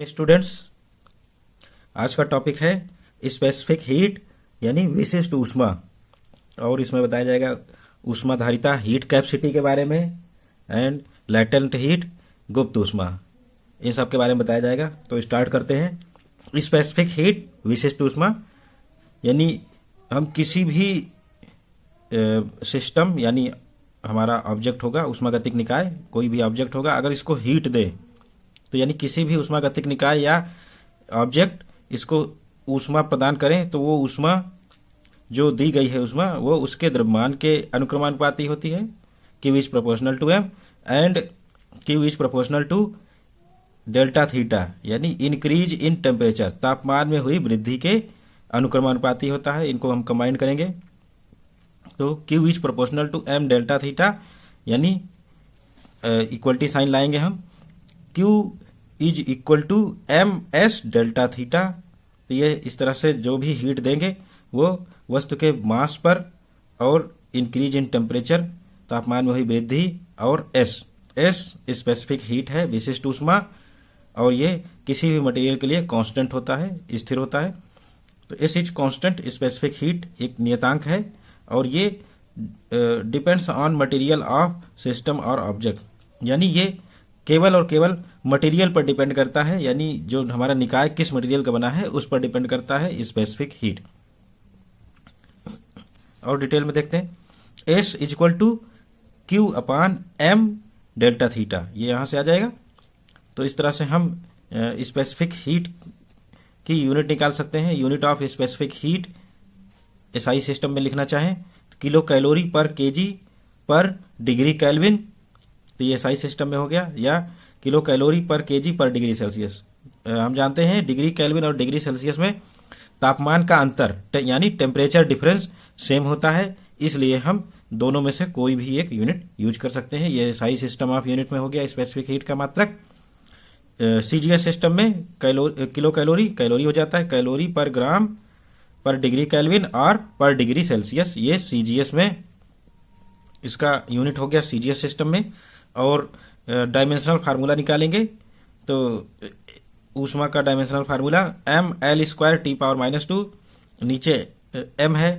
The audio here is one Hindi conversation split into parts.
स्टूडेंट्स, आज का टॉपिक है स्पेसिफिक हीट यानी विशिष्ट ऊष्मा। और इसमें बताया जाएगा ऊष्माधारिता हीट कैपेसिटी के बारे में एंड लैटेंट हीट गुप्त ऊष्मा, इन सब के बारे में बताया जाएगा। तो स्टार्ट करते हैं। स्पेसिफिक हीट विशिष्ट ऊष्मा यानी हम किसी भी सिस्टम यानी हमारा ऑब्जेक्ट होगा, ऊष्मागतिक निकाय कोई भी ऑब्जेक्ट होगा, अगर इसको हीट दे तो यानी किसी भी ऊष्मागतिक निकाय या ऑब्जेक्ट इसको ऊष्मा प्रदान करें तो वो ऊष्मा जो दी गई है ऊष्मा वो उसके द्रव्यमान के अनुक्रमानुपाती होती है, Q is proportional to M and Q is proportional to delta theta यानी इंक्रीज इन टेम्परेचर, तापमान में हुई वृद्धि के अनुक्रमानुपाती होता है। इनको हम कंबाइन करेंगे तो Q is proportional to M delta theta यानी इक्वलिटी साइन लाएंगे हम, Q is equal to m s delta theta. तो ये इस तरह से जो भी हीट देंगे वो वस्तु के मास पर और इंक्रीज इन टेम्परेचर, तापमान में हुई वृद्धि, और एस स्पेसिफिक हीट है विशिष्ट ऊष्मा, और ये किसी भी मटेरियल के लिए कांस्टेंट होता है, स्थिर होता है। तो S is constant specific heat एक नियतांक है और ये depends on material of system और ऑब्जेक्ट, यानी ये केवल और केवल मटेरियल पर डिपेंड करता है, यानी जो हमारा निकाय किस मटेरियल का बना है उस पर डिपेंड करता है स्पेसिफिक हीट। और डिटेल में देखते हैं, s is equal to q upon m delta theta, ये यहां से आ जाएगा। तो इस तरह से हम स्पेसिफिक हीट की यूनिट निकाल सकते हैं। Unit of specific heat SI system में लिखना चाहें किलो कैलोरी पर केजी पर डिग्री केल्विन, तो ये एसआई सिस्टम में हो गया, या किलो कैलोरी पर केजी पर डिग्री सेल्सियस। हम जानते हैं डिग्री केल्विन और डिग्री सेल्सियस में तापमान का अंतर यानी टेम्परेचर डिफरेंस सेम होता है, इसलिए हम दोनों में से कोई भी एक यूनिट यूज कर सकते हैं। ये एसआई सिस्टम ऑफ यूनिट में हो गया स्पेसिफिक हीट का मात्रक। सीजीएस सिस्टम में किलो कैलोरी हो जाता है, कैलोरी पर ग्राम पर डिग्री केल्विन और पर डिग्री सेल्सियस, ये सीजीएस में इसका यूनिट हो गया सीजीएस सिस्टम में। और डायमेंशनल फार्मूला निकालेंगे तो ऊष्मा का dimensional formula m l square t power -2, नीचे एम है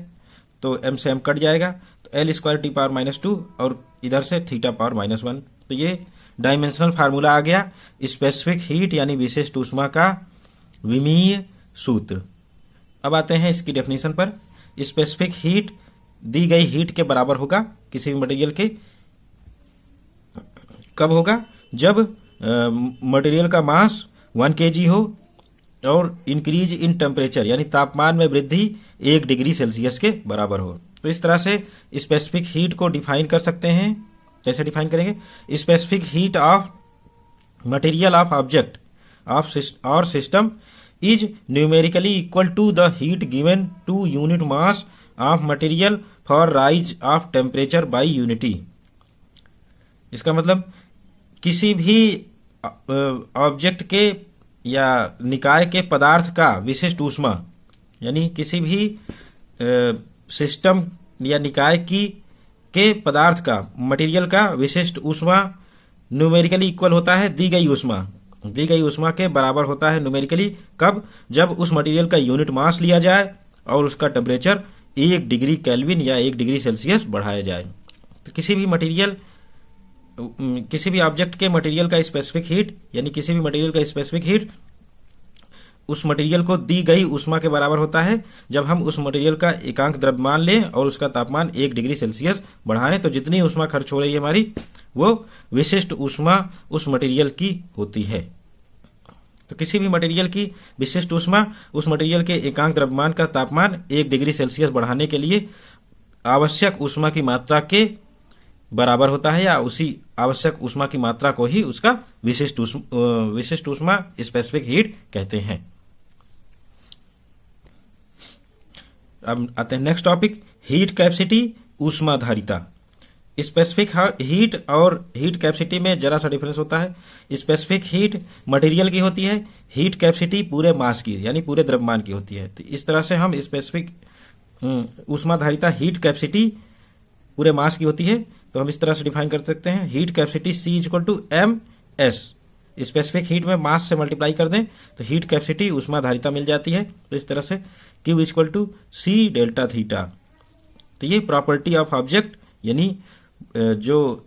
तो एम से एम कट जाएगा, तो एल स्क्वायर टी पावर -2 और इधर से थीटा पावर -1। तो ये डायमेंशनल फार्मूला आ गया स्पेसिफिक हीट यानी विशिष्ट ऊष्मा का विमीय सूत्र। अब आते हैं इसकी डेफिनेशन पर। स्पेसिफिक हीट दी गई हीट के बराबर होगा किसी भी मटेरियल के, कब होगा, जब मटेरियल का मास 1 kg हो और इंक्रीज इन टेम्परेचर यानी तापमान में वृद्धि 1 डिग्री सेल्सियस के बराबर हो। तो इस तरह से स्पेसिफिक हीट को डिफाइन कर सकते हैं। कैसे डिफाइन करेंगे, specific heat of material of object of और system is numerically equal to the heat given to unit mass of material for rise of temperature by unity. इसका मतलब किसी भी ऑब्जेक्ट के या निकाय के पदार्थ का विशिष्ट ऊष्मा यानी किसी भी सिस्टम या निकाय की के पदार्थ का मटेरियल का विशिष्ट ऊष्मा न्यूमेरिकली इक्वल होता है दी गई ऊष्मा के बराबर होता है न्यूमेरिकली, कब, जब उस मटेरियल का यूनिट मास लिया जाए और उसका टेम्परेचर 1 डिग्री केल्विन या 1 डिग्री सेल्सियस बढ़ाया जाए। तो किसी भी ऑब्जेक्ट के मटेरियल का स्पेसिफिक हीट यानी किसी भी मटेरियल का स्पेसिफिक हीट उस मटेरियल को दी गई ऊष्मा के बराबर होता है जब हम उस मटेरियल का एकांक द्रव्यमान लें और उसका तापमान 1 डिग्री सेल्सियस बढ़ाएं। तो जितनी ऊष्मा खर्च हो रही है हमारी वो विशिष्ट ऊष्मा उस मटेरियल की होती है। तो किसी भी मटेरियल की विशिष्ट ऊष्मा उस मटेरियल के एकांक द्रव्यमान का तापमान 1 डिग्री सेल्सियस बढ़ाने के लिए आवश्यक ऊष्मा की मात्रा के बराबर होता है, या उसी आवश्यक ऊष्मा की मात्रा को ही उसका विशिष्ट ऊष्मा स्पेसिफिक हीट कहते हैं। अब आते हैं नेक्स्ट टॉपिक, हीट कैपेसिटी ऊष्माधारिता। स्पेसिफिक हीट और हीट कैपेसिटी में जरा सा डिफरेंस होता है। स्पेसिफिक हीट मटेरियल की होती है, हीट कैपेसिटी पूरे मास की यानी पूरे द्रव्यमान की होती है। तो इस तरह से हम स्पेसिफिक ऊष्माधारिता हीट कैपेसिटी पूरे मास की होती है, तो हम इस तरह से डिफाइन कर सकते हैं heat capacity C is equal to m s specific heat में मास से मल्टीप्लाई कर दें तो हीट कैपेसिटी ऊष्माधारिता मिल जाती है। तो इस तरह से Q equal to c delta theta. तो ये प्रॉपर्टी ऑफ ऑब्जेक्ट यानी जो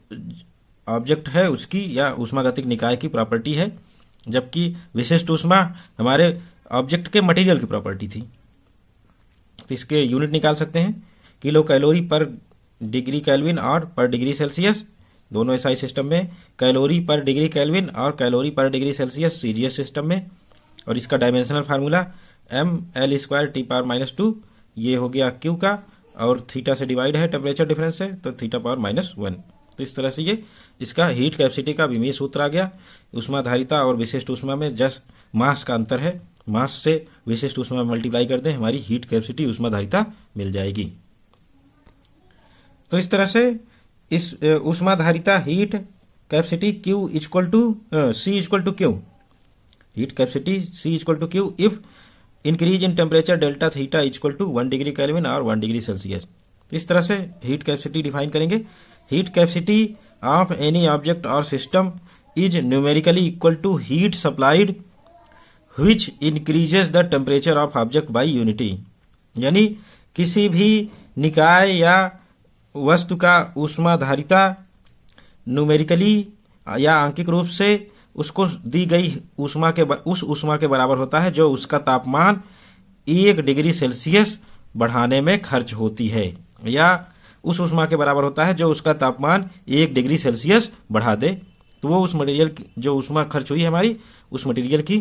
ऑब्जेक्ट है उसकी या ऊष्मागतिक निकाय की प्रॉपर्टी है, जबकि विशिष्ट ऊष्मा हमारे ऑब्जेक्ट के मटेरियल की प्रॉपर्टी थी। तो इसके यूनिट निकाल सकते हैं, किलो कैलोरी पर डिग्री केल्विन और पर डिग्री सेल्सियस। दोनों एसआई सिस्टम में कैलोरी पर डिग्री केल्विन और कैलोरी पर डिग्री सेल्सियस सीजीएस सिस्टम में। और इसका डायमेंशनल फार्मूला mL² T⁻², ये हो गया Q का, और थीटा से डिवाइड है टेम्परेचर डिफरेंस से, तो θ⁻⁻1। तो इस तरह से ये इसका हीट कैपेसिटी का विमीय सूत्र आ गया। ऊष्माधारिता और विशिष्ट ऊष्मा में जस्ट मास का अंतर है, मास से विशिष्ट ऊष्मा मल्टीप्लाई कर दें, हमारी हीट कैपेसिटी ऊष्माधारिता मिल जाएगी। तो इस तरह से इस ऊष्माधारिता heat capacity Q equal to C equal to Q, heat capacity C equal to Q if increase in temperature delta theta equal to 1 degree Kelvin और 1 डिग्री सेल्सियस। इस तरह से हीट कैपेसिटी डिफाइन करेंगे। Heat capacity of any object और system is numerically equal to heat supplied which increases the temperature of object by unity. यानी किसी भी निकाय या वस्तु का ऊष्माधारिता न्यूमेरिकली या आंकिक रूप से उसको दी गई उस ऊष्मा के बराबर होता है जो उसका तापमान 1 डिग्री सेल्सियस बढ़ाने में खर्च होती है, या उस ऊष्मा के बराबर होता है जो उसका तापमान 1 डिग्री सेल्सियस बढ़ा दे। तो वो उस मटेरियल की जो ऊष्मा खर्च हुई हमारी, उस मटेरियल की,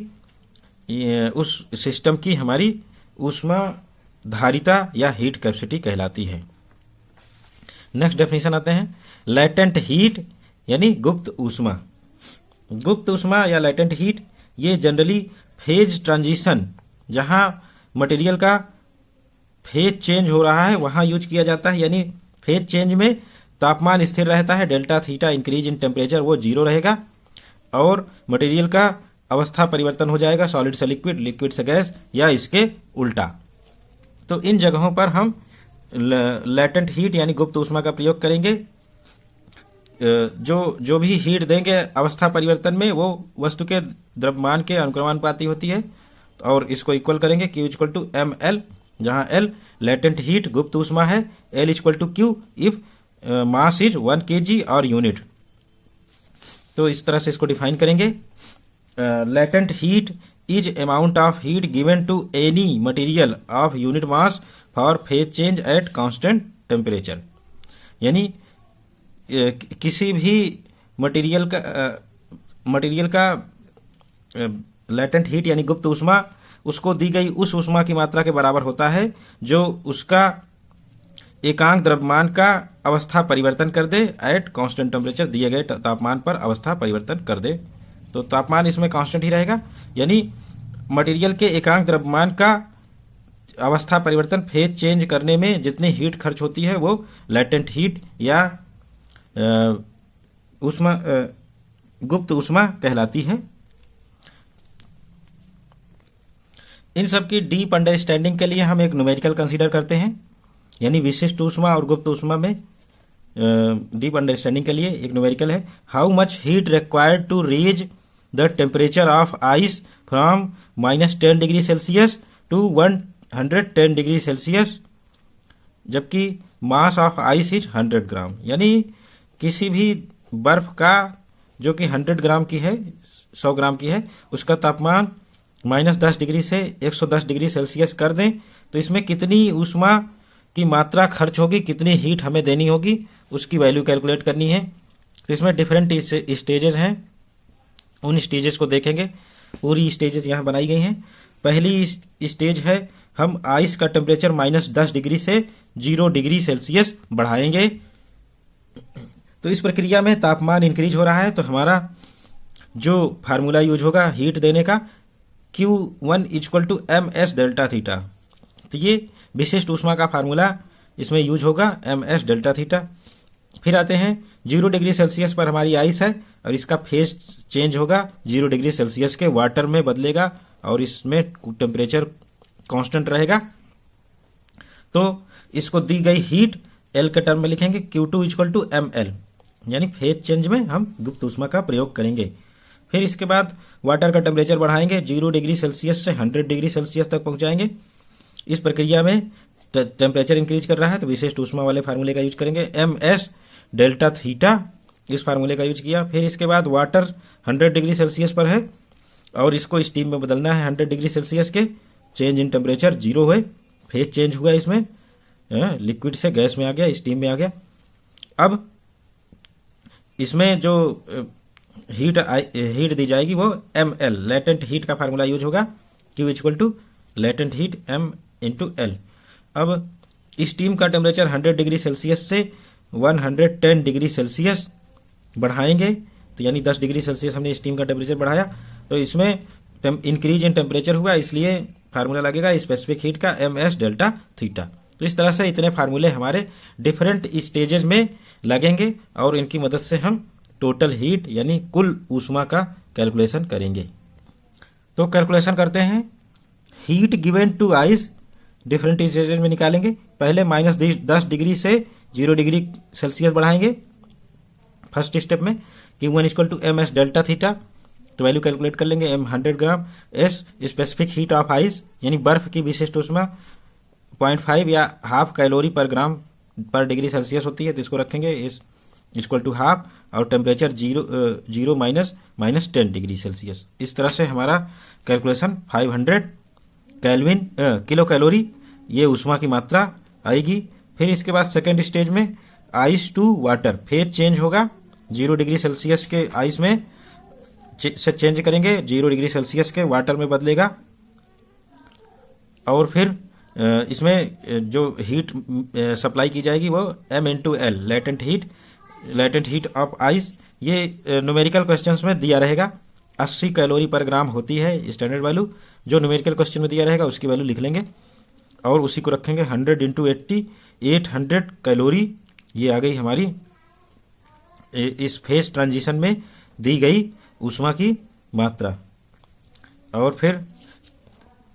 उस सिस्टम की हमारी ऊष्माधारिता या हीट कैपेसिटी कहलाती है। नेक्स्ट डेफिनेशन आते हैं, लेटेंट हीट यानी गुप्त ऊष्मा। गुप्त ऊष्मा या लेटेंट हीट ये जनरली फेज ट्रांजिशन, जहां मटेरियल का फेज चेंज हो रहा है वहां यूज किया जाता है। यानी फेज चेंज में तापमान स्थिर रहता है, delta theta increase in temperature वो 0 रहेगा, और मटेरियल का अवस्था परिवर्तन हो जाएगा, सॉलिड से लिक्विड, लिक्विड से गैस, या इसके उल्टा। तो इन जगहों पर हम लेटेंट हीट यानी गुप्त ऊष्मा का प्रयोग करेंगे। जो भी हीट देंगे अवस्था परिवर्तन में वो वस्तु के द्रव्यमान के अनुक्रमानुपाती होती है, और इसको इक्वल करेंगे Q इक्वल टू mL, जहां L लेटेंट हीट गुप्त ऊष्मा है, L equal to Q if mass is 1 kg और यूनिट। तो इस तरह से इसको डिफाइन करेंगे। Latent heat is amount of heat given to any material of unit mass for phase change at constant temperature. यानी किसी भी मटेरियल का लेटेंट हीट यानी गुप्त ऊष्मा उसको दी गई उस ऊष्मा की मात्रा के बराबर होता है जो उसका एकांक द्रव्यमान का अवस्था परिवर्तन कर दे एट कांस्टेंट टेम्परेचर, दिए गए तापमान पर अवस्था परिवर्तन कर दे। तो तापमान इसमें कांस्टेंट ही रहेगा, यानी मटेरियल के एकांक द्रव्यमान का अवस्था परिवर्तन फेज चेंज करने में जितनी हीट खर्च होती है वो लेटेंट हीट या ऊष्मा गुप्त ऊष्मा कहलाती है। इन सब की डीप अंडरस्टैंडिंग के लिए हम एक न्यूमेरिकल कंसीडर करते हैं, यानी विशिष्ट ऊष्मा और गुप्त ऊष्मा में डीप अंडरस्टैंडिंग के लिए एक न्यूमेरिकल है, how much heat required to raise the temperature of ice from -10 degree celsius to 110 degree celsius, जबकि mass of ice is 100 gram. यानी किसी भी बर्फ का जो कि 100 ग्राम की है, 100 ग्राम की है, उसका तापमान -10 डिग्री से 110 डिग्री सेल्सियस कर दें तो इसमें कितनी ऊष्मा की मात्रा खर्च होगी, कितनी हीट हमें देनी होगी, उसकी वैल्यू कैलकुलेट करनी है। तो इसमें डिफरेंट स्टेजेस हैं, उन स्टेजेस को देखेंगे। पूरी स्टेजेस यहाँ बनाई गई हैं। पहली स्टेज है हम आइस का टेम्परेचर -10 डिग्री से 0 डिग्री सेल्सियस बढ़ाएंगे। तो इस प्रक्रिया में तापमान इंक्रीज हो रहा है, तो हमारा जो फार्मूला यूज होगा हीट देने का Q1 equal to ms delta theta. तो ये विशिष्ट ऊष्मा का फार्मूला इसमें यूज होगा ms डेल्टा थीटा। फिर आते हैं 0 डिग्री सेल्सियस पर हमारी आइस है और इसका फेज चेंज होगा 0 डिग्री सेल्सियस के वाटर में बदलेगा और इसमें टेम्परेचर कांस्टेंट रहेगा। तो इसको दी गई हीट L के टर्म में लिखेंगे Q2 इक्वल टू mL, यानी फेज चेंज में हम गुप्त ऊष्मा का प्रयोग करेंगे। फिर इसके बाद वाटर का टेम्परेचर बढ़ाएंगे 0 डिग्री सेल्सियस से 100 डिग्री सेल्सियस तक पहुंचाएंगे। इस प्रक्रिया में टेम्परेचर इंक्रीज कर रहा है तो विशिष्ट ऊष्मा वाले फार्मूले का यूज करेंगे, ms डेल्टा थीटा, इस फार्मूले का यूज किया। फिर इसके बाद वाटर 100 डिग्री सेल्सियस पर है और इसको स्टीम में बदलना है 100 डिग्री सेल्सियस के, चेंज इन टेम्परेचर 0 हुए, फेज चेंज हुआ, इसमें लिक्विड से गैस में आ गया, स्टीम में आ गया। अब इसमें जो हीट दी जाएगी वो ml, लेटेंट हीट का फार्मूला यूज होगा, Q equal to latent heat m into l. अब स्टीम का टेम्परेचर 100 डिग्री सेल्सियस से 110 डिग्री सेल्सियस बढ़ाएंगे, तो यानी 10 डिग्री सेल्सियस हमने स्टीम का टेम्परेचर बढ़ाया, तो इसमें इंक्रीज इन टेम्परेचर हुआ, इसलिए फार्मूला लगेगा स्पेसिफिक हीट का ms डेल्टा थीटा। तो इस तरह से इतने फार्मूले हमारे डिफरेंट स्टेजेस में लगेंगे और इनकी मदद से हम टोटल हीट यानी कुल ऊष्मा का कैलकुलेशन करेंगे। तो कैलकुलेशन करते हैं। Heat given to ice different stages में निकालेंगे। पहले -10 डिग्री से 0 डिग्री सेल्सियस बढ़ाएंगे फर्स्ट स्टेप में, Q1 equal to ms delta theta, तो वैल्यू कैलकुलेट कर लेंगे, m 100 gram, s specific heat of ice यानी बर्फ की विशिष्ट ऊष्मा 0.5 या हाफ कैलोरी पर ग्राम पर डिग्री सेल्सियस होती है, तो इसको रखेंगे इस इक्वल टू हाफ, और टेम्परेचर 0 माइनस 10 डिग्री सेल्सियस। इस तरह से हमारा कैलकुलेशन 500 किलो कैलोरी ये ऊष्मा की मात्रा आएगी। फिर इसके बाद सेकेंड स्टेज में ice to water, phase change होगा, 0 डिग्री सेल्सियस के आइस में से चेंज करेंगे, 0 डिग्री सेल्सियस के वाटर में बदलेगा, और फिर इसमें जो हीट सप्लाई की जाएगी वो m into L, latent heat of ice. ये न्यूमेरिकल क्वेश्चंस में दिया रहेगा, 80 कैलोरी पर ग्राम होती है स्टैंडर्ड वैल्यू, जो न्यूमेरिकल क्वेश्चन में दिया रहेगा उसकी वैल्यू लिख लेंगे और उसी को रखेंगे 100 इंटू 80, 800 कैलोरी ये आ गई हमारी इस फेज ट्रांजिशन में दी गई ऊष्मा की मात्रा। और फिर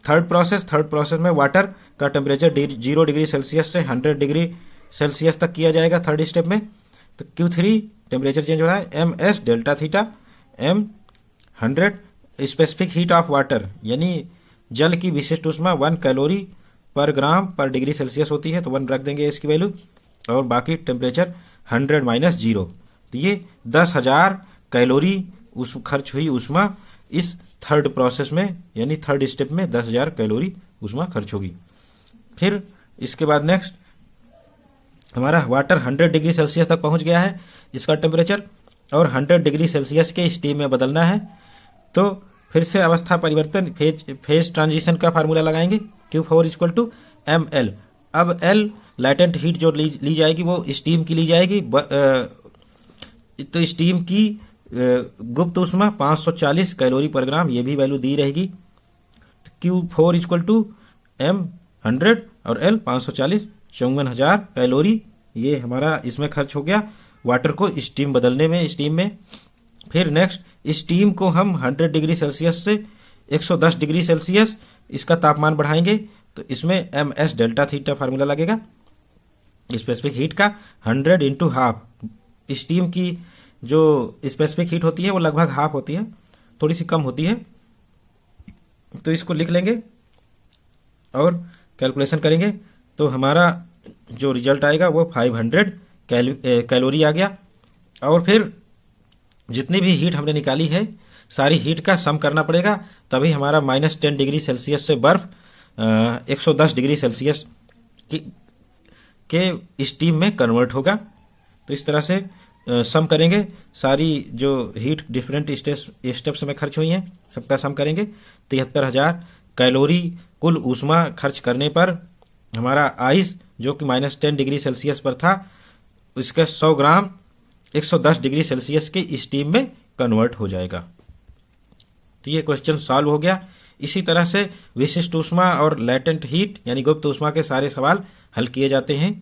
थर्ड प्रोसेस में वाटर का टेम्परेचर 0 डिग्री सेल्सियस से 100 डिग्री सेल्सियस तक किया जाएगा थर्ड स्टेप में। तो Q3 टेम्परेचर चेंज हो रहा है, ms delta theta, m 100 specific heat of water यानी जल की विशिष्ट ऊष्मा 1 कैलोरी पर ग्राम पर डिग्री सेल्सियस होती है, तो 1 रख देंगे इसकी वैल्यू, और बाकी टेम्परेचर 100 माइनस 0, तो ये 10,000 कैलोरी खर्च हुई ऊष्मा इस थर्ड प्रोसेस में, यानी थर्ड स्टेप में 10,000 कैलोरी ऊष्मा खर्च होगी। फिर इसके बाद नेक्स्ट हमारा वाटर 100 डिग्री सेल्सियस तक पहुंच गया है इसका टेम्परेचर, और 100 डिग्री सेल्सियस के स्टीम में बदलना है, तो फिर से अवस्था परिवर्तन फेज ट्रांजिशन का फार्मूला लगाएंगे, Q4 इक्वल टू ml। अब L लैटेंट हीट जो ली जाएगी वो स्टीम की ली जाएगी, तो स्टीम की गुप्त ऊष्मा 540 कैलोरी पर ग्राम, ये भी वैल्यू दी रहेगी। Q4 इक्वल टू m 100 और L 540, 54,000 कैलोरी ये हमारा इसमें खर्च हो गया वाटर को स्टीम बदलने में, स्टीम में। फिर नेक्स्ट स्टीम को हम 100 डिग्री सेल्सियस से 110 डिग्री सेल्सियस इसका तापमान बढ़ाएंगे, तो इसमें ms डेल्टा थीटा फार्मूला लगेगा स्पेसिफिक हीट का 100 इंटू हाफ। स्टीम की जो स्पेसिफिक हीट होती है वो लगभग हाफ होती है, थोड़ी सी कम होती है, तो इसको लिख लेंगे और कैलकुलेशन करेंगे, तो हमारा जो रिजल्ट आएगा वो 500 कैलोरी आ गया। और फिर जितनी भी हीट हमने निकाली है सारी हीट का सम करना पड़ेगा, तभी हमारा -10 डिग्री सेल्सियस से बर्फ 110 डिग्री सेल्सियस के स्टीम में कन्वर्ट होगा। तो इस तरह से सम करेंगे, सारी जो हीट डिफरेंट स्टेप्स में खर्च हुई हैं सबका सम करेंगे, 73,000 कैलोरी कुल ऊष्मा खर्च करने पर हमारा आइस जो कि -10 डिग्री सेल्सियस पर था इसका 100 ग्राम 110 डिग्री सेल्सियस की स्टीम में कन्वर्ट हो जाएगा। तो ये क्वेश्चन सॉल्व हो गया। इसी तरह से विशिष्ट ऊष्मा और लेटेंट हीट यानी गुप्त ऊष्मा के सारे सवाल हल किए जाते हैं।